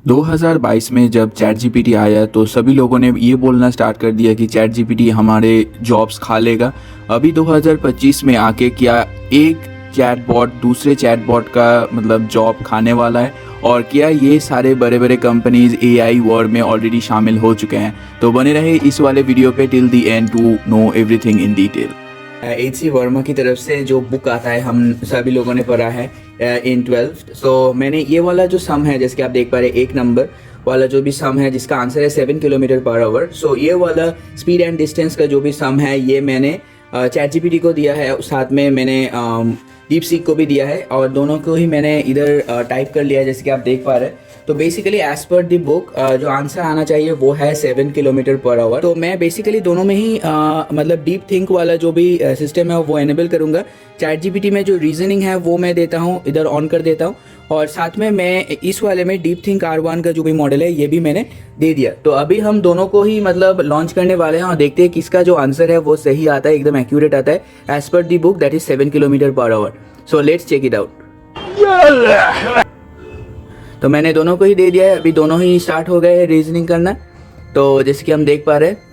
2022 में जब chat GPT आया तो सभी लोगों ने ये बोलना स्टार्ट कर दिया कि चैट जीपीटी हमारे जॉब्स खा लेगा। अभी 2025 में आके क्या एक चैटबॉट दूसरे चैटबॉट का मतलब जॉब खाने वाला है, और क्या ये सारे बड़े बड़े कंपनीज एआई वर्ल्ड में ऑलरेडी शामिल हो चुके हैं। तो बने रहे इस वाले वीडियो पे till the end to know everything in detail. H C. Verma की तरफ से जो बुक आता है हम सभी लोगों ने पढ़ा है इन 12th। सो मैंने ये वाला जो सम है जैसे कि आप देख पा रहे हैं, एक नंबर वाला जो भी सम है जिसका आंसर है 7 किलोमीटर पर आवर। सो ये वाला स्पीड एंड डिस्टेंस का जो भी सम है ये मैंने चैट जीपीटी को दिया है, साथ में मैंने डीप सीक को भी दिया है, और दोनों को ही मैंने इधर टाइप कर लिया है जैसे कि आप देख पा रहे हैं। तो basically as per the book जो आंसर आना चाहिए वो है 7 किलोमीटर पर आवर। तो मैं बेसिकली दोनों में ही मतलब डीप थिंक वाला जो भी सिस्टम है वो एनेबल करूँगा। चैट जीपीटी में जो रीजनिंग है वो मैं देता हूँ, इधर ऑन कर देता हूँ, और साथ में मैं इस वाले में डीप थिंक R1 का जो भी मॉडल है ये भी मैंने दे दिया। तो अभी हम दोनों को ही मतलब लॉन्च करने वाले हैं और देखते हैं किसका जो आंसर है वो सही आता है, एकदम एक्यूरेट आता है as per the book, that is 7 kilometre per hour. So let's check it out. तो मैंने दोनों को ही दे दिया है, अभी दोनों ही स्टार्ट हो गए हैं रीजनिंग करना। तो जैसे कि हम देख पा रहे हैं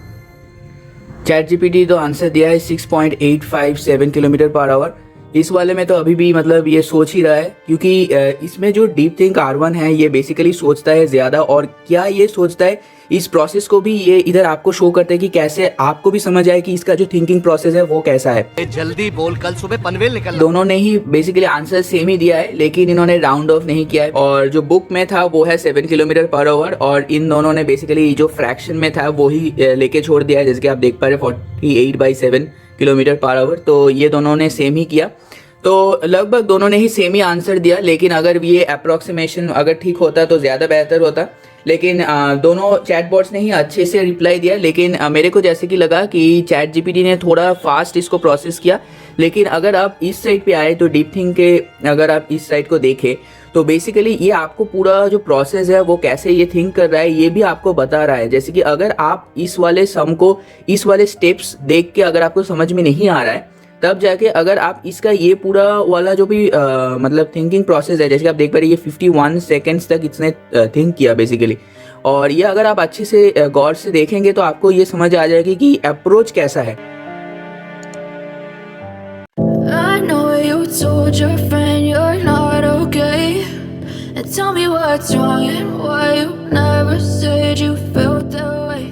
चैट जीपीटी तो आंसर दिया है 6.857 किलोमीटर पर आवर। इस वाले में तो अभी भी मतलब ये सोच ही रहा है, क्योंकि इसमें जो डीप थिंक R1 है ये बेसिकली सोचता है ज़्यादा, और क्या ये सोचता है इस प्रोसेस को भी ये इधर आपको शो करता है कि कैसे आपको भी समझ आए कि इसका जो थिंकिंग प्रोसेस है वो कैसा है। जल्दी बोल, कल सुबह पनवेल निकलना। दोनों ने ही बेसिकली आंसर सेम ही दिया है, लेकिन इन्होंने राउंड ऑफ नहीं किया है, और जो बुक में था वो है 7 किलोमीटर पर आवर, और इन दोनों ने बेसिकली जो फ्रैक्शन में था वो ही लेके छोड़ दिया है जैसे कि आप देख पा रहे 48/7 किलोमीटर पर आवर। तो ये दोनों ने सेम ही किया, तो लगभग दोनों ने ही सेम ही आंसर दिया। लेकिन अगर ये अप्रोक्सीमेशन अगर ठीक होता तो ज़्यादा बेहतर होता, लेकिन दोनों चैटबॉट्स ने ही अच्छे से रिप्लाई दिया। लेकिन मेरे को जैसे कि लगा कि चैट जीपीटी ने थोड़ा फास्ट इसको प्रोसेस किया। लेकिन अगर आप इस साइड पे आए तो डीप थिंक के अगर आप इस साइड को देखें तो बेसिकली ये आपको पूरा जो प्रोसेस है वो कैसे ये थिंक कर रहा है ये भी आपको बता रहा है। जैसे कि अगर आप इस वाले सम को इस वाले स्टेप्स देख के अगर आपको समझ में नहीं आ रहा है, तब जाके अगर आप इसका ये पूरा वाला जो भी मतलब थिंकिंग प्रोसेस है जैसे कि आप देख पा रहे ये 51 सेकेंड्स तक इसने थिंक किया बेसिकली, और ये अगर आप अच्छे से गौर से देखेंगे तो आपको ये समझ आ जाएगा कि अप्रोच कैसा है। I know you told your friend you're not okay, and tell me what's wrong and why you never said you felt that way.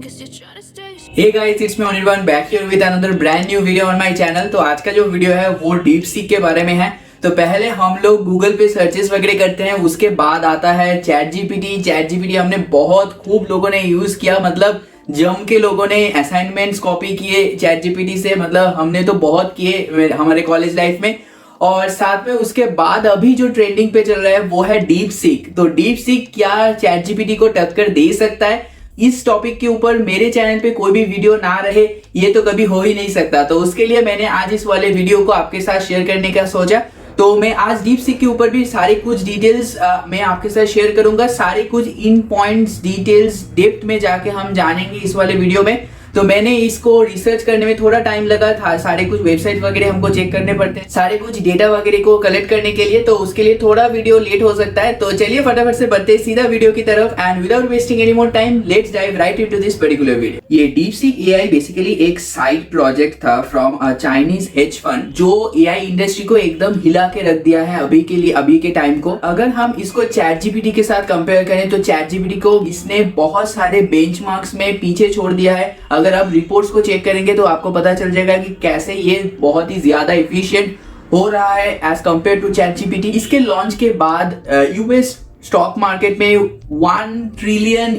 Guess you're trying to stay. Hey guys, it's me Anirban back here with another brand new video on my channel। तो आज का जो video है वो deep seek के बारे में है। तो पहले हम लोग गूगल पे सर्चेस वगैरह करते हैं, उसके बाद आता है चैट जीपीटी। चैट जीपीटी हमने बहुत खूब लोगों ने यूज किया, मतलब जम के लोगों ने असाइनमेंट्स कॉपी किए चैट जीपीटी से, मतलब हमने तो बहुत किए हमारे कॉलेज लाइफ में। और साथ में उसके बाद अभी जो ट्रेंडिंग पे चल रहा है वो है डीप सीक। तो डीप सीक क्या चैट जीपीटी को टक्कर दे सकता है? इस टॉपिक के ऊपर मेरे चैनल पे कोई भी वीडियो ना रहे ये तो कभी हो ही नहीं सकता। तो उसके लिए मैंने आज इस वाले वीडियो को आपके साथ शेयर करने का सोचा। तो मैं आज डीप सीक के ऊपर भी सारे कुछ डिटेल्स मैं आपके साथ शेयर करूंगा, सारे कुछ इन पॉइंट्स डिटेल्स डेप्थ में जाके हम जानेंगे इस वाले वीडियो में। तो मैंने इसको रिसर्च करने में थोड़ा टाइम लगा था, सारे कुछ वेबसाइट वगैरह हमको चेक करने पड़ते हैं, सारे कुछ डेटा वगैरह को कलेक्ट करने के लिए, तो उसके लिए थोड़ा वीडियो लेट हो सकता है। तो चलिए फटाफट से बढ़ते सीधा वीडियो की तरफ, and without wasting any more time let's dive right into this particular video. ये डीप सीक एआई बेसिकली एक साइड प्रोजेक्ट था from a Chinese hedge fund जो एआई इंडस्ट्री को एकदम हिला के रख दिया है अभी के लिए, अभी के टाइम को। अगर हम इसको चैट जीपीटी के साथ कंपेयर करें तो चैट जीपीटी को इसने बहुत सारे बेंचमार्क्स में पीछे छोड़ दिया है। अगर आप रिपोर्ट्स को चेक करेंगे तो आपको पता चल जाएगा कि कैसे ये बहुत ही ज्यादा एफिशिएंट हो रहा है as compare to chat GPT. इसके लॉन्च के बाद यूएस स्टॉक मार्केट में $1 ट्रिलियन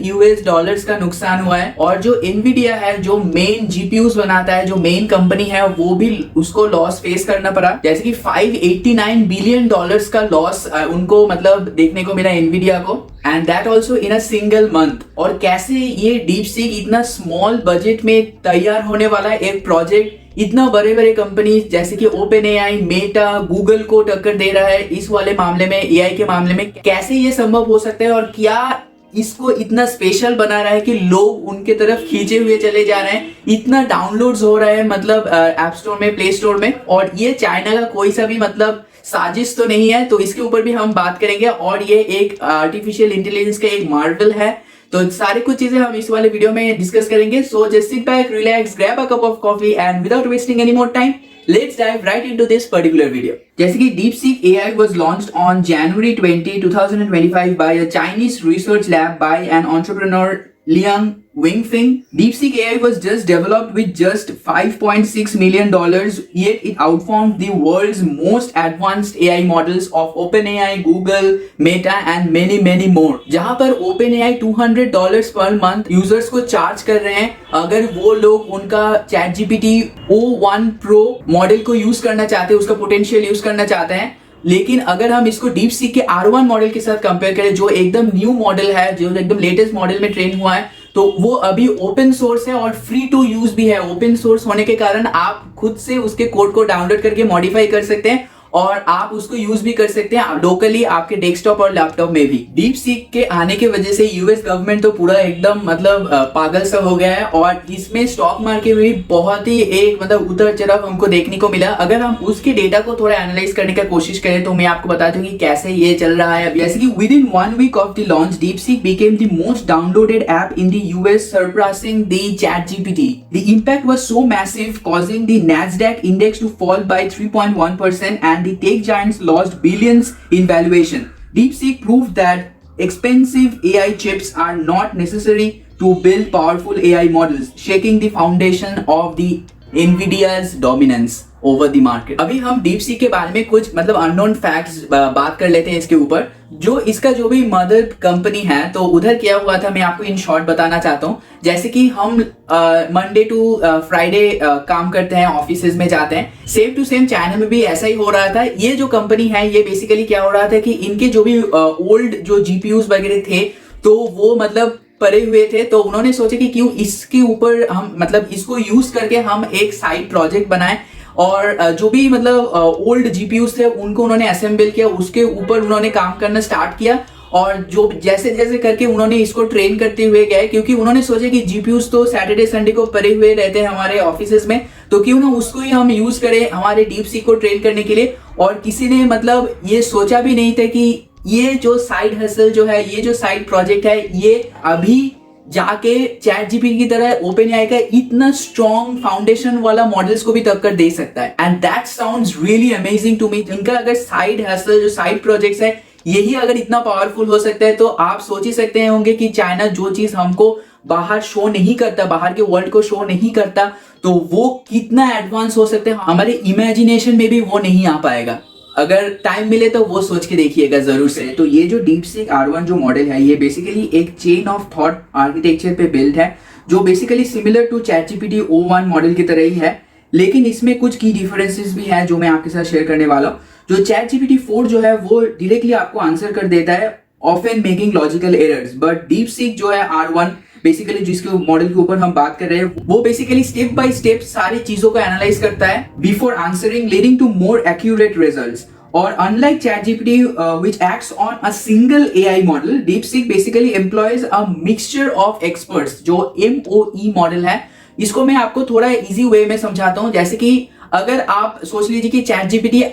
का नुकसान हुआ है, और जो एनवीडिया है जो मेन जीपीयूज बनाता है, जो मेन कंपनी है, वो भी उसको लॉस फेस करना पड़ा। जैसे कि $589 बिलियन का लॉस उनको मतलब देखने को मिला एनवीडिया को, and that also in a single month. और कैसे ये डीप सीक इतना स्मॉल बजट में तैयार होने वाला एक प्रोजेक्ट इतना बड़े बड़े कंपनी जैसे कि ओपन एआई, मेटा, गूगल को टक्कर दे रहा है इस वाले मामले में, एआई के मामले में, कैसे ये संभव हो सकता है, और क्या इसको इतना स्पेशल बना रहा है कि लोग उनके तरफ खींचे हुए चले जा रहे हैं, इतना डाउनलोड्स हो रहा है मतलब ऐप स्टोर में, प्ले स्टोर में। और ये चाइना का कोई सा भी मतलब साजिश तो नहीं है, तो इसके ऊपर भी हम बात करेंगे। और ये एक आर्टिफिशियल इंटेलिजेंस का एक मार्वल है, तो सारी कुछ चीजें हम इस वाले वीडियो में डिस्कस करेंगे। So just sit back, relax, grab a cup of coffee and without wasting any more time, let's dive right into this particular video. जैसे कि DeepSeek AI was launched on January 20, 2025 by a Chinese research lab by an entrepreneur Liang Wingfeng. DeepSeek AI was just developed with just $5.6 million, yet it outperformed the world's most advanced AI models of OpenAI, Google, Meta and many more. जहां पर OpenAI $200 per month users को charge कर रहे हैं अगर वो लोग उनका ChatGPT O1 Pro मॉडल को यूज करना चाहते हैं, उसका पोटेंशियल यूज करना चाहते हैं। लेकिन अगर हम इसको DeepSeek के R1 मॉडल के साथ कंपेयर करें, जो एकदम न्यू मॉडल है, जो एकदम लेटेस्ट मॉडल में ट्रेन हुआ है, तो वो अभी ओपन सोर्स है और फ्री टू यूज भी है। ओपन सोर्स होने के कारण आप खुद से उसके कोड को डाउनलोड करके मॉडिफाई कर सकते हैं और आप उसको यूज भी कर सकते हैं लोकली आपके डेस्कटॉप और लैपटॉप में भी। DeepSeek के आने की वजह से यूएस गवर्नमेंट तो पूरा एकदम मतलब पागल सा हो गया है और इसमें स्टॉक मार्केट में भी बहुत ही एक मतलब उतर चढ़ाव हमको देखने को मिला। अगर हम उसके डेटा को थोड़ा एनालाइज करने की कोशिश करें तो मैं आपको बता दूं कि कैसे ये चल रहा है। जैसे कि with in 1 week of the launch, DeepSeek became the most downloaded app in the US, surpassing the ChatGPT. The impact was so massive, causing the Nasdaq index to fall by 3.1% and the tech giants lost billions in valuation. DeepSeek proved that expensive AI chips are not necessary to build powerful AI models, shaking the foundation of the Nvidia's dominance over the market. अभी हम DeepSeek के बारे में कुछ मतलब unknown facts बात कर लेते हैं इसके ऊपर। जो इसका जो भी मदर कंपनी है तो उधर क्या हुआ था मैं आपको इन शॉर्ट बताना चाहता हूँ। जैसे कि हम मंडे टू फ्राइडे काम करते हैं, ऑफिसेज में जाते हैं, सेम टू सेम चाइना में भी ऐसा ही हो रहा था। ये जो कंपनी है ये बेसिकली क्या हो रहा था कि इनके जो भी ओल्ड जो GPUs वगैरह थे तो वो मतलब पड़े हुए थे, तो उन्होंने सोचा कि क्यों इसके ऊपर हम मतलब इसको यूज करके हम एक साइड प्रोजेक्ट बनाएं और जो भी मतलब ओल्ड GPUs थे उनको उन्होंने असेंबल किया, उसके ऊपर उन्होंने काम करना स्टार्ट किया और जो जैसे जैसे करके उन्होंने इसको ट्रेन करते हुए गए, क्योंकि उन्होंने सोचा कि GPUs तो सैटरडे संडे को पड़े हुए रहते हैं हमारे ऑफिसेज में, तो क्यों ना उसको ही हम यूज करें हमारे DeepSeek को ट्रेन करने के लिए। और किसी ने मतलब ये सोचा भी नहीं था कि ये जो साइड हसल जो है, ये जो साइड प्रोजेक्ट है, ये अभी जाके ChatGPT की तरह OpenAI का इतना स्ट्रॉन्ग फाउंडेशन वाला मॉडल्स को भी टक्कर दे सकता है। And that sounds really amazing to me. इनका अगर साइड हसल जो साइड प्रोजेक्ट्स है यही अगर इतना पावरफुल हो सकता है, तो आप सोच ही सकते हैं होंगे कि चाइना जो चीज हमको बाहर शो नहीं करता, बाहर के वर्ल्ड को शो नहीं करता, तो वो कितना एडवांस हो सकते हैं, हमारे इमेजिनेशन में भी वो नहीं आ पाएगा। अगर टाइम मिले तो वो सोच के देखिएगा जरूर से। तो ये जो DeepSeek R1 जो मॉडल है ये बेसिकली एक चेन ऑफ थॉट आर्किटेक्चर पे बिल्ड है, जो basically similar to ChatGPT O1 model की तरह ही है, लेकिन इसमें कुछ की डिफरेंसेस भी हैं जो मैं आपके साथ शेयर करने वाला हूँ। जो ChatGPT 4 जो है वो डायरेक्टली आपको आंसर कर देता है, often making logical errors, but DeepSeek जो है R1 बेसिकली जिसके मॉडल के ऊपर हम बात कर रहे हैं वो बेसिकली स्टेप बाय स्टेप सारी चीजों को एनालाइज करता है before answering, leading to more accurate results. और unlike ChatGPT which acts on a single AI model, DeepSeek basically employs a mixture of experts, जो MOE मॉडल है। इसको मैं आपको थोड़ा इजी वे में समझाता हूँ। जैसे कि अगर आप सोच लीजिए कि ChatGPT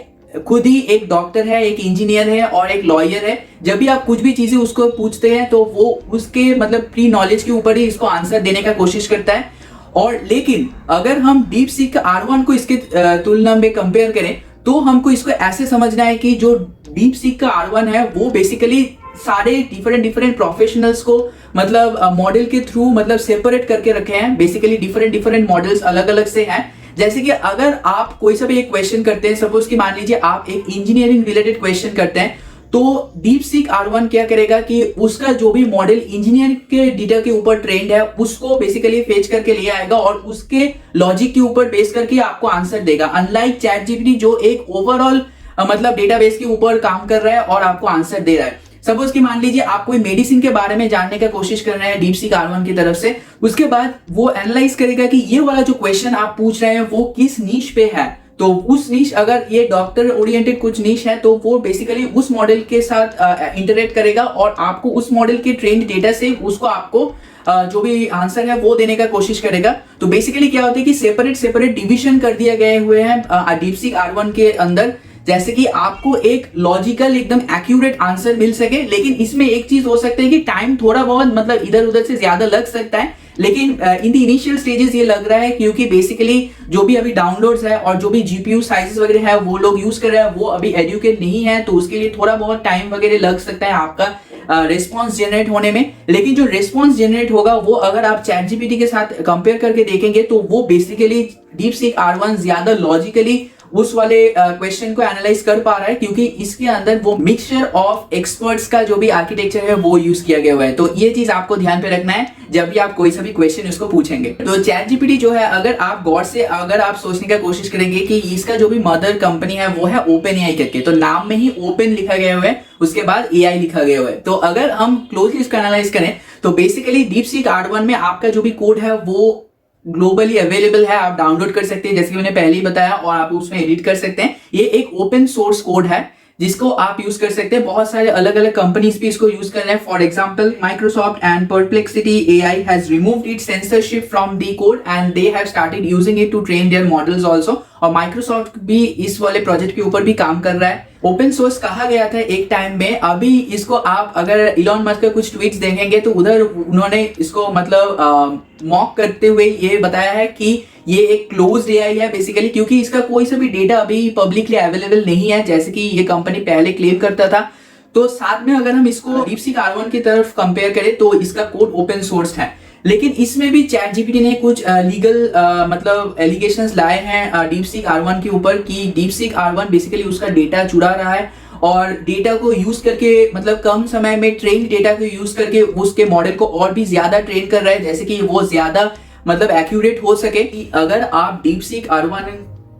खुद ही एक डॉक्टर है, एक इंजीनियर है और एक लॉयर है। जब भी आप कुछ भी चीजें उसको पूछते हैं तो वो उसके मतलब प्री नॉलेज के ऊपर ही इसको आंसर देने का कोशिश करता है। और लेकिन अगर हम DeepSeek R1 को इसके तुलना में कंपेयर करें तो हमको इसको ऐसे समझना है कि जो DeepSeek का R1 है वो बेसिकली सारे डिफरेंट प्रोफेशनल्स को मतलब मॉडल के थ्रू मतलब सेपरेट करके रखे हैं। बेसिकली डिफरेंट मॉडल्स अलग अलग से हैं। जैसे कि अगर आप कोई सा भी एक क्वेश्चन करते हैं, सपोज कि मान लीजिए आप एक इंजीनियरिंग रिलेटेड क्वेश्चन करते हैं, तो DeepSeek R1 क्या करेगा कि उसका जो भी मॉडल इंजीनियर के डेटा के ऊपर ट्रेंड है उसको बेसिकली फेच करके ले आएगा और उसके लॉजिक के ऊपर बेस करके आपको आंसर देगा। अनलाइक ChatGPT जो एक ओवरऑल मतलब डेटाबेस के ऊपर काम कर रहा है और आपको आंसर दे रहा है। सपोज कि मान लीजिए आप कोई मेडिसिन के बारे में जानने का कोशिश कर रहे हैं DeepSeek R1 की तरफ से, उसके बाद वो एनालाइज करेगा कि ये वाला जो क्वेश्चन आप पूछ रहे हैं वो किस नीश पे है। तो उस नीश, अगर ये डॉक्टर ओरिएंटेड कुछ नीश है तो वो बेसिकली उस मॉडल के साथ इंटरेक्ट करेगा और आपको उस मॉडल के ट्रेंड डेटा से उसको आपको जो भी आंसर है वो देने का कोशिश करेगा। तो बेसिकली क्या होता है कि सेपरेट डिवीजन कर दिया गए हुए हैं DeepSeek R1 के अंदर, जैसे कि आपको एक लॉजिकल एकदम एक्यूरेट आंसर मिल सके। लेकिन इसमें एक चीज हो सकता है कि टाइम थोड़ा बहुत मतलब इधर उधर से ज्यादा लग सकता है, लेकिन इन द इनिशियल स्टेजेस ये लग रहा है क्योंकि बेसिकली जो भी अभी डाउनलोड्स है और जो भी जीपीयू साइजेस वगैरह है वो लोग यूज कर रहे हैं वो अभी एडुकेट नहीं है, तो उसके लिए थोड़ा बहुत टाइम वगैरह लग सकता है आपका रिस्पॉन्स जनरेट होने में। लेकिन जो रिस्पॉन्स जनरेट होगा वो अगर आप चैट जीपीटी के साथ कंपेयर करके देखेंगे तो वो बेसिकली DeepSeek R1 ज्यादा लॉजिकली उस वाले क्वेश्चन को एनालाइज कर पा रहा है, क्योंकि इसके अंदर वो मिक्सचर ऑफ एक्सपर्ट्स का जो भी आर्किटेक्चर है वो यूज किया गया हुआ है। तो ये चीज आपको ध्यान पे रखना है जब भी आप कोई सा भी क्वेश्चन उसको पूछेंगे। तो चैट जीपीटी जो है अगर आप गौर से अगर आप सोचने का कोशिश करेंगे कि इसका जो भी मदर कंपनी है वो है ओपन एआई करके, तो नाम में ही ओपन लिखा गया हुआ है, उसके बाद एआई लिखा गया हुआ है। तो अगर हम क्लोजली इसको एनालाइज करें तो बेसिकली DeepSeek R1 में आपका जो भी कोड है वो ग्लोबली अवेलेबल है, आप डाउनलोड कर सकते हैं जैसे कि मैंने पहले ही बताया, और आप उसमें एडिट कर सकते हैं। ये एक ओपन सोर्स कोड है जिसको आप यूज कर सकते हैं। बहुत सारे अलग अलग कंपनीज भी इसको यूज कर रहे हैं। For example Microsoft and Perplexity AI has removed its censorship from the code and they have started using it to train their models also. और माइक्रोसॉफ्ट भी इस वाले प्रोजेक्ट के ऊपर भी काम कर रहा है। ओपन सोर्स कहा गया था एक टाइम में, अभी इसको आप अगर इलॉन मस्क के कुछ ट्वीट्स देखेंगे तो उधर उन्होंने इसको मतलब मॉक करते हुए ये बताया है कि ये एक क्लोज्ड एआई है बेसिकली, क्योंकि इसका कोई सा भी डेटा अभी पब्लिकली अवेलेबल नहीं है जैसे कि ये कंपनी पहले क्लेम करता था। तो साथ में अगर हम इसको DeepSeek R1 की तरफ कंपेयर करें तो इसका कोड ओपन सोर्स है, लेकिन इसमें भी चैट जीपीटी ने कुछ लीगल मतलब एलिगेशंस लाए हैं DeepSeek R1 के ऊपर कि DeepSeek R1 बेसिकली उसका डेटा चुरा रहा है और डेटा को यूज करके मतलब कम समय में ट्रेन डेटा को यूज करके उसके मॉडल को और भी ज्यादा ट्रेन कर रहा है जैसे कि वो ज्यादा मतलब एक्यूरेट हो सके। कि अगर आप DeepSeek R1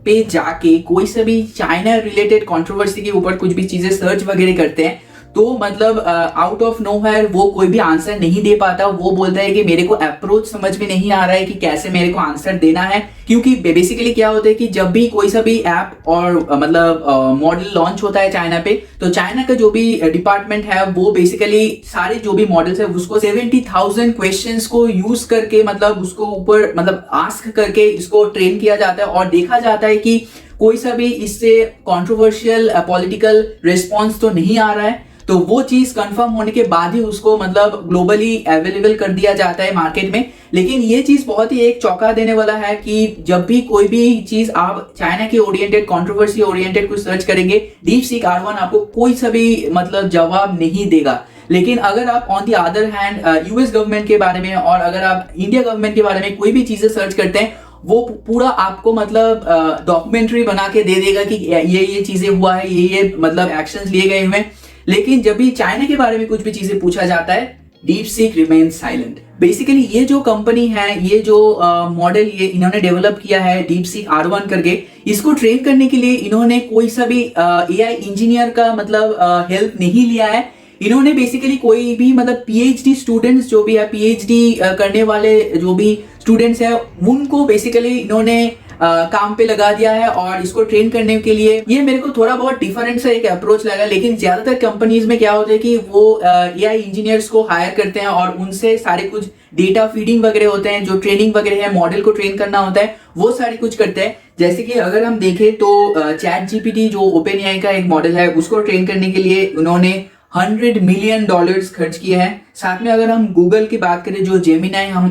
पे जाके कोई सा भी चाइना रिलेटेड कंट्रोवर्सी के ऊपर कुछ भी चीजें सर्च वगैरह करते हैं तो मतलब आउट ऑफ नोवेयर वो कोई भी आंसर नहीं दे पाता। वो बोलता है कि मेरे को अप्रोच समझ में नहीं आ रहा है कि कैसे मेरे को आंसर देना है, क्योंकि बेसिकली क्या होता है कि जब भी कोई सा भी ऐप और मतलब मॉडल लॉन्च होता है चाइना पे, तो चाइना का जो भी डिपार्टमेंट है वो बेसिकली सारे जो भी मॉडल्स है उसको 70,000 क्वेश्चंस को यूज करके मतलब उसको ऊपर मतलब आस्क करके इसको ट्रेन किया जाता है और देखा जाता है कि कोई सा भी इससे कंट्रोवर्शियल पॉलिटिकल रिस्पॉन्स तो नहीं आ रहा है। तो वो चीज कंफर्म होने के बाद ही उसको मतलब ग्लोबली अवेलेबल कर दिया जाता है मार्केट में। लेकिन ये चीज बहुत ही एक चौंका देने वाला है कि जब भी कोई भी चीज आप चाइना के ओरिएंटेड कंट्रोवर्सी ओरिएंटेड कुछ सर्च करेंगे DeepSeek R1 आपको कोई सा भी मतलब जवाब नहीं देगा। लेकिन अगर आप on the other hand US government के बारे में और अगर आप इंडिया गवर्नमेंट के बारे में कोई भी चीजें सर्च करते हैं वो पूरा आपको मतलब डॉक्यूमेंट्री बना के दे देगा कि ये चीजें हुआ है, ये मतलब एक्शंस लिए गए हुए हैं। लेकिन जब भी चाइना के बारे में कुछ भी चीजें पूछा जाता है DeepSeek रिमेन्स साइलेंट। बेसिकली ये जो कंपनी है, ये जो मॉडल ये इन्होंने डेवलप किया है DeepSeek R1 करके, इसको ट्रेन करने के लिए इन्होंने कोई सा भी AI इंजीनियर का मतलब हेल्प नहीं लिया है। इन्होंने बेसिकली कोई भी मतलब PhD स्टूडेंट्स जो भी है, PhD करने वाले जो भी स्टूडेंट्स है उनको बेसिकली इन्होंने काम पे लगा दिया है और इसको ट्रेन करने के लिए। ये मेरे को थोड़ा बहुत डिफरेंट सा एक अप्रोच लगा। लेकिन ज्यादातर कंपनीज में क्या होता है कि वो AI इंजीनियर्स को हायर करते हैं और उनसे सारे कुछ डेटा फीडिंग वगैरह होते हैं, जो ट्रेनिंग वगैरह है, मॉडल को ट्रेन करना होता है, वो सारे कुछ करते हैं। जैसे कि अगर हम देखें तो चैट जीपीटी जो ओपन एआई का एक मॉडल है उसको ट्रेन करने के लिए उन्होंने $100 मिलियन खर्च किए हैं। साथ में अगर हम गूगल की बात करें जो जेमिनाई हम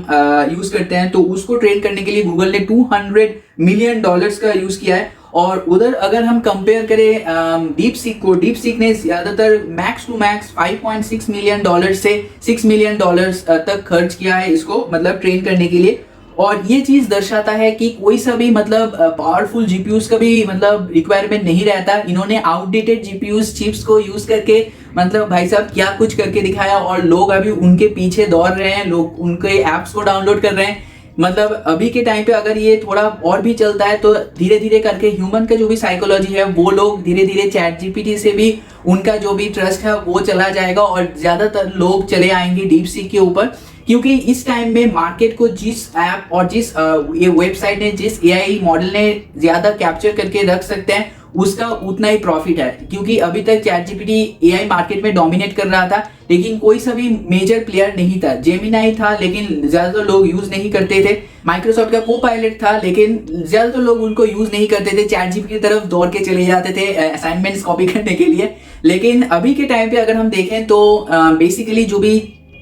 यूज करते हैं तो उसको ट्रेन करने के लिए गूगल ने $200 मिलियन का यूज किया है। और उधर अगर हम कंपेयर करें DeepSeek को, DeepSeek ने ज्यादातर मैक्स टू मैक्स $5.6 मिलियन से $6 मिलियन तक खर्च किया है इसको मतलब ट्रेन करने के लिए। और ये चीज दर्शाता है कि कोई सा भी मतलब पावरफुल जीपीयूज का भी मतलब रिक्वायरमेंट नहीं रहता। इन्होंने आउटडेटेड जीपीयूज चिप्स को यूज करके मतलब भाई साहब क्या कुछ करके दिखाया और लोग अभी उनके पीछे दौड़ रहे हैं, लोग उनके एप्स को डाउनलोड कर रहे हैं। मतलब अभी के टाइम पे अगर ये थोड़ा और भी चलता है तो धीरे धीरे करके ह्यूमन का जो भी साइकोलॉजी है वो लोग धीरे धीरे चैट जीपीटी से भी उनका जो भी ट्रस्ट है वो चला जाएगा और ज्यादातर लोग चले आएंगे DeepSeek के ऊपर। क्योंकि इस टाइम में मार्केट को जिस ऐप और जिस ये वेबसाइट ने जिस AI मॉडल ने ज्यादा कैप्चर करके रख सकते हैं उसका उतना ही प्रॉफिट है, क्योंकि अभी तक चैट जीपीटी एआई मार्केट में डोमिनेट कर रहा था, लेकिन कोई सा भी मेजर प्लेयर नहीं था। जेमिनाई था लेकिन ज्यादातर लोग यूज नहीं करते थे। माइक्रोसॉफ्ट का को-पायलट था लेकिन ज्यादातर लोग उनको यूज नहीं करते थे, चैट जीपीटी की तरफ दौड़ के चले जाते थे असाइनमेंट्स कॉपी करने के लिए। लेकिन अभी के टाइम पे अगर हम देखें तो बेसिकली जो भी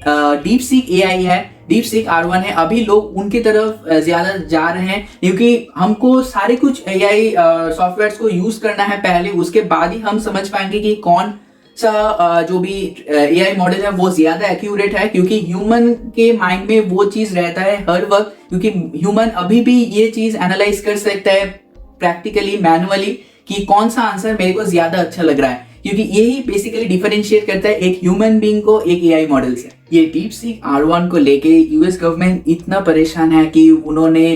डीप सीक एआई है, डीप सीक R1 है, अभी लोग उनकी तरफ ज्यादा जा रहे हैं, क्योंकि हमको सारे कुछ एआई सॉफ्टवेयर्स को यूज करना है पहले, उसके बाद ही हम समझ पाएंगे कि कौन सा जो भी एआई मॉडल है वो ज्यादा एक्यूरेट है, क्योंकि ह्यूमन के माइंड में वो चीज रहता है हर वक्त, क्योंकि ह्यूमन अभी भी ये चीज एनालाइज कर सकता है प्रैक्टिकली, मैनुअली, कि कौन सा आंसर मेरे को ज्यादा अच्छा लग रहा है, क्योंकि यही बेसिकली डिफरेंशिएट करता है एक ह्यूमन बीइंग को एक एआई मॉडल से। ये डीप सीक R1 को लेके यूएस गवर्नमेंट इतना परेशान है कि उन्होंने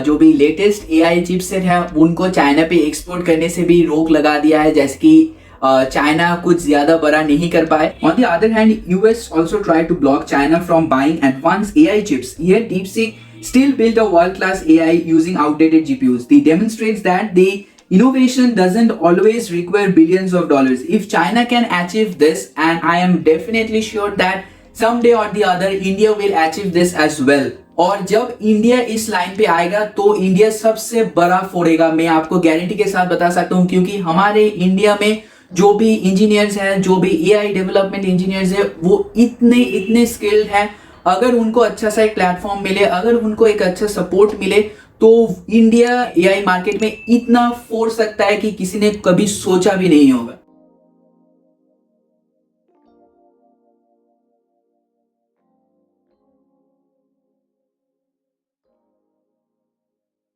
जो भी लेटेस्ट एआई चिपसेट है उनको चाइना पे एक्सपोर्ट करने से भी रोक लगा दिया है, जैसे कि चाइना कुछ ज्यादा बड़ा नहीं कर पाए। On the other hand, US also try to block China from buying advance AI chips. Yet DeepSeek still built a world-class AI using outdated GPUs. This demonstrates that the innovation doesn't always require billions of dollars. If China can achieve this, and I am definitely sure that someday or the other India will achieve this as well. और जब India इस line पे आएगा तो India सबसे बड़ा फोड़ेगा, मैं आपको गारंटी के साथ बता सकता हूँ, क्योंकि हमारे इंडिया में जो भी इंजीनियर्स हैं, जो भी एआई डेवलपमेंट इंजीनियर्स हैं, वो इतने स्किल्ड हैं। अगर उनको अच्छा सा एक प्लेटफॉर्म मिले, अगर उनको एक अच्छा सपोर्ट मिले, तो इंडिया एआई मार्केट में इतना फोड़ सकता है कि किसी ने कभी सोचा भी नहीं होगा।